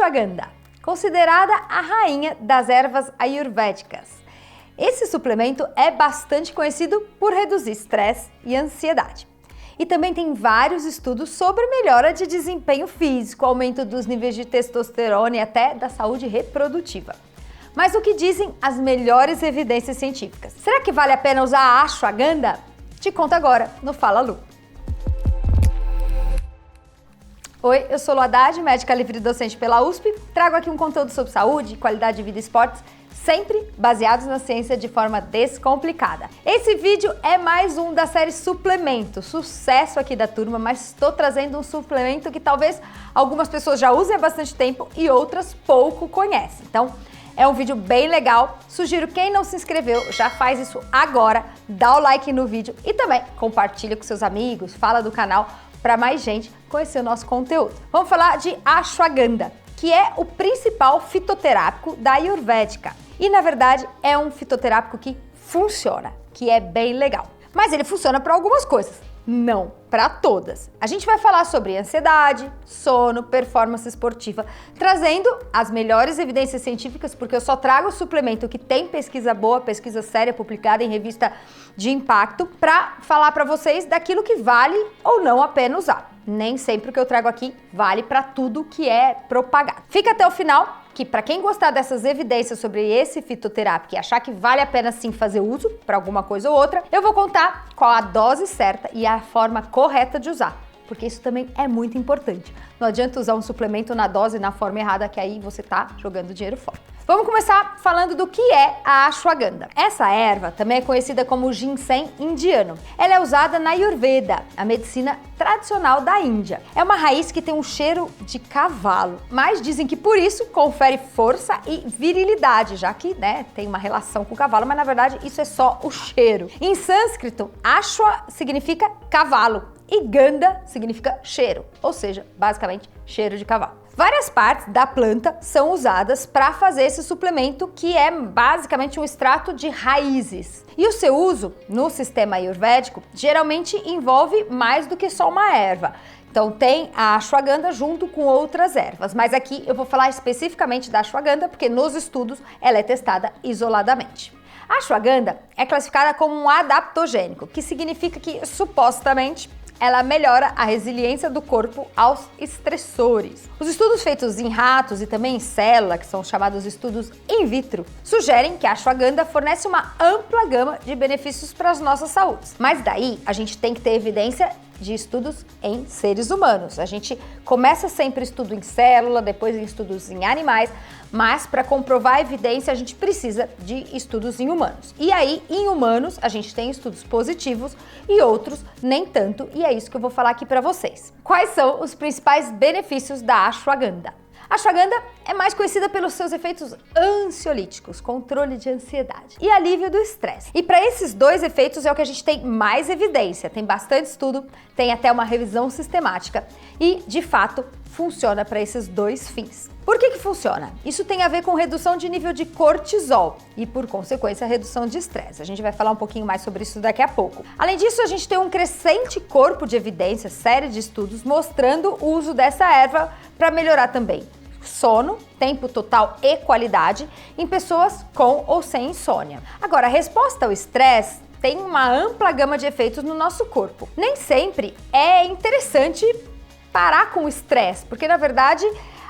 Ashwagandha, considerada a rainha das ervas ayurvédicas. Esse suplemento é bastante conhecido por reduzir estresse e ansiedade. E também tem vários estudos sobre melhora de desempenho físico, aumento dos níveis de testosterona e até da saúde reprodutiva. Mas o que dizem as melhores evidências científicas? Será que vale a pena usar a Ashwagandha? Te conto agora no Fala Lu. Oi, eu sou Lu Haddad, médica livre docente pela USP. Trago aqui um conteúdo sobre saúde, qualidade de vida e esportes, sempre baseados na ciência de forma descomplicada. Esse vídeo é mais um da série Suplemento, sucesso aqui da turma, mas estou trazendo um suplemento que talvez algumas pessoas já usem há bastante tempo e outras pouco conhecem. Então, é um vídeo bem legal, sugiro quem não se inscreveu, já faz isso agora, dá o like no vídeo e também compartilha com seus amigos, fala do canal para mais gente conhecer o nosso conteúdo. Vamos falar de Ashwagandha, que é o principal fitoterápico da Ayurvédica. E na verdade é um fitoterápico que funciona, que é bem legal. Mas ele funciona para algumas coisas, não para todas. A gente vai falar sobre ansiedade, sono, performance esportiva, trazendo as melhores evidências científicas, porque eu só trago o suplemento que tem pesquisa boa, pesquisa séria, publicada em revista de impacto, para falar para vocês daquilo que vale ou não a pena usar. Nem sempre o que eu trago aqui vale para tudo que é propagado. Fica até o final, que para quem gostar dessas evidências sobre esse fitoterápico e achar que vale a pena sim fazer uso para alguma coisa ou outra, eu vou contar qual a dose certa e a forma correta de usar, porque isso também é muito importante. Não adianta usar um suplemento na dose e na forma errada, que aí você tá jogando dinheiro fora. Vamos começar falando do que é a Ashwagandha. Essa erva também é conhecida como ginseng indiano. Ela é usada na Ayurveda, a medicina tradicional da Índia. É uma raiz que tem um cheiro de cavalo, mas dizem que por isso confere força e virilidade, já que, tem uma relação com o cavalo, mas na verdade isso é só o cheiro. Em sânscrito, Ashwa significa cavalo e Gandha significa cheiro, ou seja, basicamente cheiro de cavalo. Várias partes da planta são usadas para fazer esse suplemento, que é basicamente um extrato de raízes. E o seu uso no sistema ayurvédico geralmente envolve mais do que só uma erva. Então tem a Ashwagandha junto com outras ervas, mas aqui eu vou falar especificamente da Ashwagandha porque nos estudos ela é testada isoladamente. A Ashwagandha é classificada como um adaptogênico, que significa que supostamente ela melhora a resiliência do corpo aos estressores. Os estudos feitos em ratos e também em célula, que são chamados estudos in vitro, sugerem que a Ashwagandha fornece uma ampla gama de benefícios para as nossas saúdes. Mas daí a gente tem que ter evidência de estudos em seres humanos. A gente começa sempre estudo em célula, depois em estudos em animais, mas para comprovar a evidência a gente precisa de estudos em humanos. E aí, em humanos, a gente tem estudos positivos e outros nem tanto, e é isso que eu vou falar aqui para vocês. Quais são os principais benefícios da Ashwagandha? A Ashwagandha é mais conhecida pelos seus efeitos ansiolíticos, controle de ansiedade e alívio do estresse. E para esses dois efeitos é o que a gente tem mais evidência, tem bastante estudo, tem até uma revisão sistemática e, de fato, funciona para esses dois fins. Por que funciona? Isso tem a ver com redução de nível de cortisol e, por consequência, redução de estresse. A gente vai falar um pouquinho mais sobre isso daqui a pouco. Além disso, a gente tem um crescente corpo de evidências, série de estudos mostrando o uso dessa erva para melhorar também sono, tempo total e qualidade em pessoas com ou sem insônia. Agora, a resposta ao estresse tem uma ampla gama de efeitos no nosso corpo. Nem sempre é interessante parar com o estresse, porque na verdade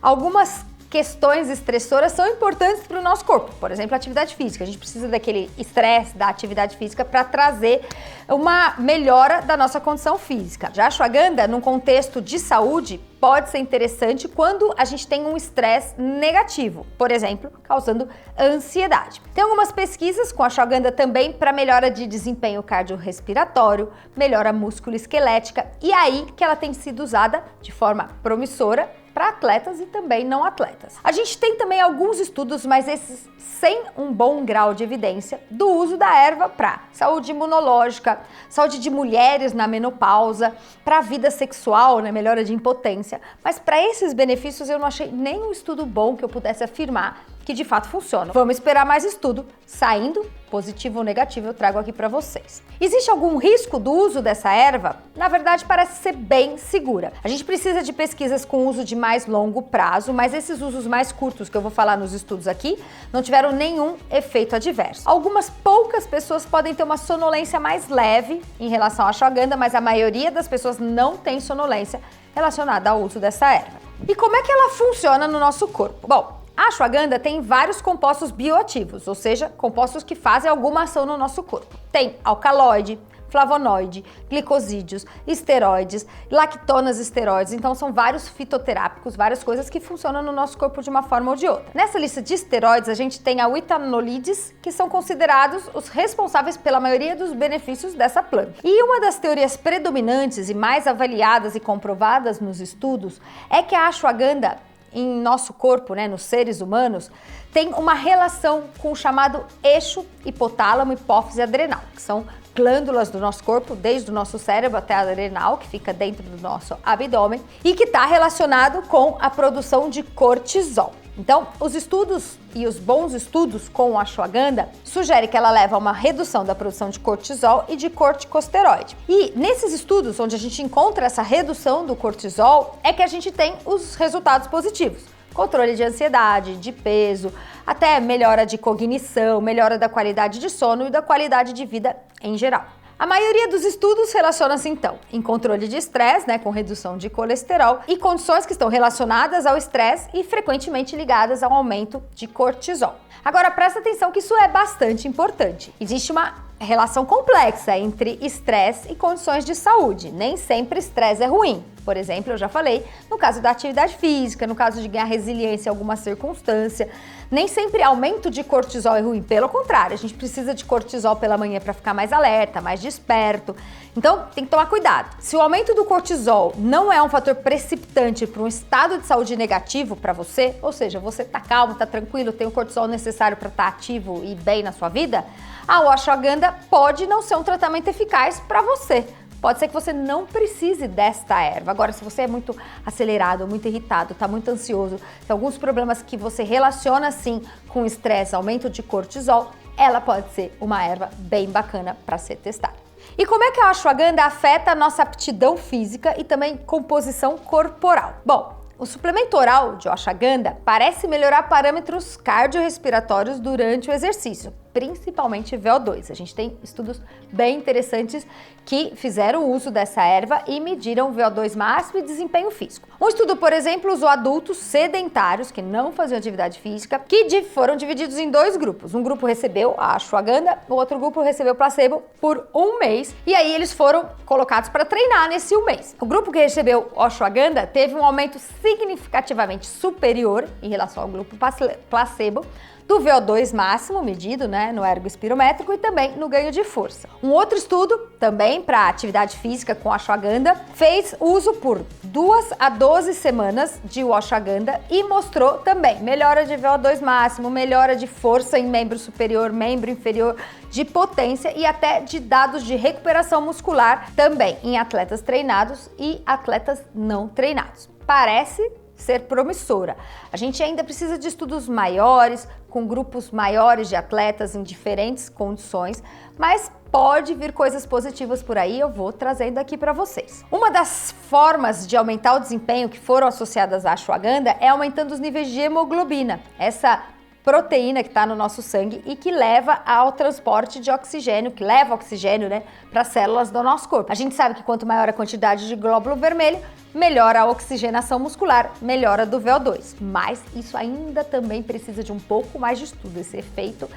algumas questões estressoras são importantes para o nosso corpo. Por exemplo, a atividade física. A gente precisa daquele estresse da atividade física para trazer uma melhora da nossa condição física. Já a Ashwagandha, num contexto de saúde, pode ser interessante quando a gente tem um estresse negativo, por exemplo, causando ansiedade. Tem algumas pesquisas com a Ashwagandha também para melhora de desempenho cardiorrespiratório, melhora músculo-esquelética, e aí que ela tem sido usada de forma promissora para atletas e também não atletas. A gente tem também alguns estudos, mas esses sem um bom grau de evidência, do uso da erva para saúde imunológica, saúde de mulheres na menopausa, para a vida sexual, melhora de impotência. Mas para esses benefícios eu não achei nenhum estudo bom que eu pudesse afirmar que de fato funciona. Vamos esperar mais estudo saindo positivo ou negativo, eu trago aqui para vocês. Existe algum risco do uso dessa erva? Na verdade, parece ser bem segura. A gente precisa de pesquisas com uso de mais longo prazo, mas esses usos mais curtos que eu vou falar nos estudos aqui não tiveram nenhum efeito adverso. Algumas poucas pessoas podem ter uma sonolência mais leve em relação à ashwagandha, mas a maioria das pessoas não tem sonolência relacionada ao uso dessa erva. E como é que ela funciona no nosso corpo? Bom, a ashwagandha tem vários compostos bioativos, ou seja, compostos que fazem alguma ação no nosso corpo. Tem alcaloide, flavonoide, glicosídeos, esteroides, lactonas esteroides, então são vários fitoterápicos, várias coisas que funcionam no nosso corpo de uma forma ou de outra. Nessa lista de esteroides, a gente tem a etanolides, que são considerados os responsáveis pela maioria dos benefícios dessa planta. E uma das teorias predominantes e mais avaliadas e comprovadas nos estudos é que a ashwagandha em nosso corpo, né, nos seres humanos, tem uma relação com o chamado eixo hipotálamo, hipófise adrenal, que são glândulas do nosso corpo, desde o nosso cérebro até a adrenal, que fica dentro do nosso abdômen, e que está relacionado com a produção de cortisol. Então, os estudos e os bons estudos com a ashwagandha sugerem que ela leva a uma redução da produção de cortisol e de corticosteroide. E nesses estudos, onde a gente encontra essa redução do cortisol, é que a gente tem os resultados positivos. Controle de ansiedade, de peso, até melhora de cognição, melhora da qualidade de sono e da qualidade de vida em geral. A maioria dos estudos relaciona-se então em controle de estresse, né, com redução de colesterol e condições que estão relacionadas ao estresse e frequentemente ligadas ao aumento de cortisol. Agora presta atenção que isso é bastante importante. Existe uma relação complexa entre estresse e condições de saúde. Nem sempre estresse é ruim. Por exemplo, eu já falei, no caso da atividade física, no caso de ganhar resiliência em alguma circunstância, nem sempre aumento de cortisol é ruim. Pelo contrário, a gente precisa de cortisol pela manhã para ficar mais alerta, mais desperto. Então, tem que tomar cuidado. Se o aumento do cortisol não é um fator precipitante para um estado de saúde negativo para você, ou seja, você tá calmo, tá tranquilo, tem o cortisol necessário para estar ativo e bem na sua vida, a ashwagandha pode não ser um tratamento eficaz para você. Pode ser que você não precise desta erva. Agora, se você é muito acelerado, muito irritado, está muito ansioso, tem alguns problemas que você relaciona sim com estresse, aumento de cortisol, ela pode ser uma erva bem bacana para ser testada. E como é que a ashwagandha afeta a nossa aptidão física e também composição corporal? Bom, o suplemento oral de ashwagandha parece melhorar parâmetros cardiorrespiratórios durante o exercício, principalmente VO2. A gente tem estudos bem interessantes que fizeram uso dessa erva e mediram VO2 máximo e desempenho físico. Um estudo, por exemplo, usou adultos sedentários que não faziam atividade física, que foram divididos em dois grupos. Um grupo recebeu a ashwagandha, o outro grupo recebeu placebo por um mês, e aí eles foram colocados para treinar nesse um mês. O grupo que recebeu a ashwagandha teve um aumento significativamente superior em relação ao grupo placebo, do VO2 máximo medido, né, no ergospirométrico e também no ganho de força. Um outro estudo, também para atividade física com ashwagandha, fez uso por 2 a 12 semanas de ashwagandha e mostrou também melhora de VO2 máximo, melhora de força em membro superior, membro inferior, de potência e até de dados de recuperação muscular também em atletas treinados e atletas não treinados. Parece ser promissora. A gente ainda precisa de estudos maiores, com grupos maiores de atletas em diferentes condições, mas pode vir coisas positivas por aí, eu vou trazendo aqui para vocês. Uma das formas de aumentar o desempenho que foram associadas à ashwagandha é aumentando os níveis de hemoglobina, essa proteína que está no nosso sangue e que leva ao transporte de oxigênio, que leva oxigênio, né, para as células do nosso corpo. A gente sabe que quanto maior a quantidade de glóbulo vermelho, melhora a oxigenação muscular, melhora do VO2. Mas isso ainda também precisa de um pouco mais de estudo. Esse efeito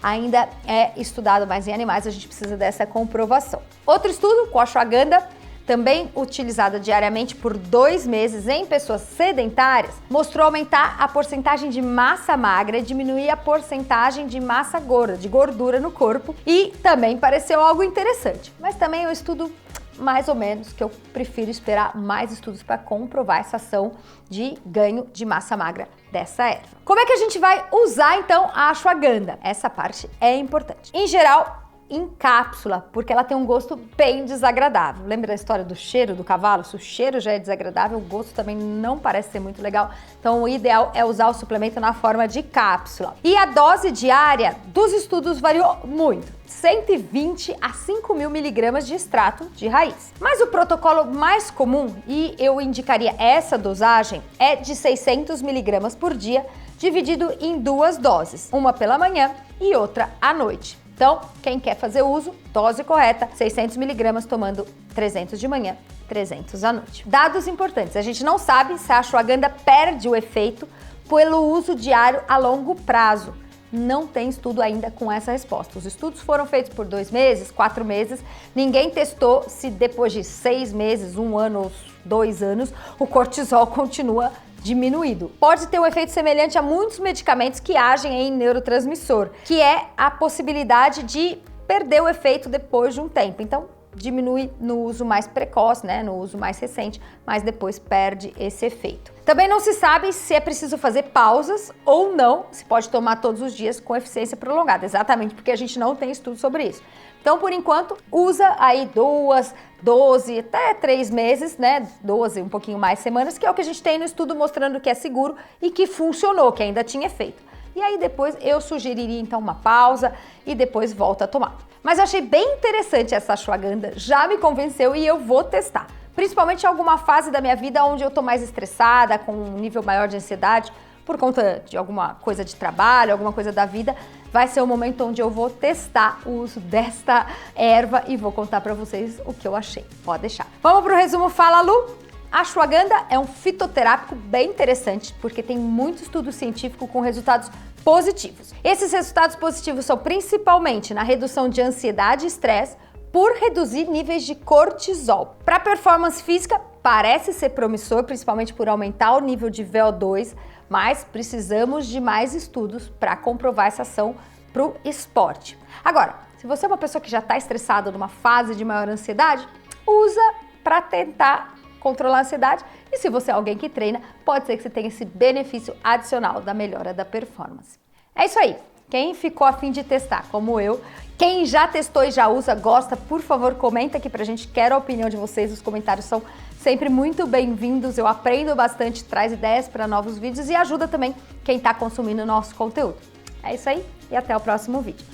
ainda é estudado mais em animais, a gente precisa dessa comprovação. Outro estudo com a ashwagandha, também utilizada diariamente por 2 meses em pessoas sedentárias, mostrou aumentar a porcentagem de massa magra e diminuir a porcentagem de massa gorda, de gordura no corpo, e também pareceu algo interessante. Mas também é um estudo mais ou menos, que eu prefiro esperar mais estudos para comprovar essa ação de ganho de massa magra dessa erva. Como é que a gente vai usar então a ashwagandha? Essa parte é importante. Em geral, em cápsula, porque ela tem um gosto bem desagradável. Lembra da história do cheiro do cavalo? Se o cheiro já é desagradável, o gosto também não parece ser muito legal. Então o ideal é usar o suplemento na forma de cápsula. E a dose diária dos estudos variou muito. 120 a 5.000 miligramas de extrato de raiz. Mas o protocolo mais comum, e eu indicaria essa dosagem, é de 600 miligramas por dia, dividido em 2 doses, uma pela manhã e outra à noite. Então, quem quer fazer uso, dose correta, 600 miligramas tomando 300 de manhã, 300 à noite. Dados importantes, a gente não sabe se a ashwagandha perde o efeito pelo uso diário a longo prazo. Não tem estudo ainda com essa resposta. Os estudos foram feitos por 2 meses, 4 meses. Ninguém testou se depois de 6 meses, 1 ano ou 2 anos, o cortisol continua diminuído. Pode ter um efeito semelhante a muitos medicamentos que agem em neurotransmissor, que é a possibilidade de perder o efeito depois de um tempo. Então, diminui no uso mais precoce, né, no uso mais recente, mas depois perde esse efeito. Também não se sabe se é preciso fazer pausas ou não, se pode tomar todos os dias com eficiência prolongada, exatamente porque a gente não tem estudo sobre isso. Então, por enquanto, usa aí 2, 12, até 3 meses, né, 12, um pouquinho mais semanas, que é o que a gente tem no estudo mostrando que é seguro e que funcionou, que ainda tinha efeito. E aí depois eu sugeriria então uma pausa e depois volta a tomar. Mas eu achei bem interessante essa ashwagandha, já me convenceu e eu vou testar. Principalmente em alguma fase da minha vida onde eu tô mais estressada, com um nível maior de ansiedade, por conta de alguma coisa de trabalho, alguma coisa da vida, vai ser o momento onde eu vou testar o uso desta erva e vou contar pra vocês o que eu achei. Pode deixar. Vamos pro resumo Fala Lu? A ashwagandha é um fitoterápico bem interessante porque tem muito estudo científico com resultados positivos. Esses resultados positivos são principalmente na redução de ansiedade e estresse por reduzir níveis de cortisol. Para performance física, parece ser promissor, principalmente por aumentar o nível de VO2, mas precisamos de mais estudos para comprovar essa ação para o esporte. Agora, se você é uma pessoa que já está estressada numa fase de maior ansiedade, usa para tentar controlar a ansiedade, e se você é alguém que treina, pode ser que você tenha esse benefício adicional da melhora da performance. É isso aí. Quem ficou a fim de testar, como eu, quem já testou e já usa, gosta, por favor, comenta aqui pra gente, quero a opinião de vocês, os comentários são sempre muito bem-vindos, eu aprendo bastante, traz ideias para novos vídeos e ajuda também quem tá consumindo o nosso conteúdo. É isso aí e até o próximo vídeo.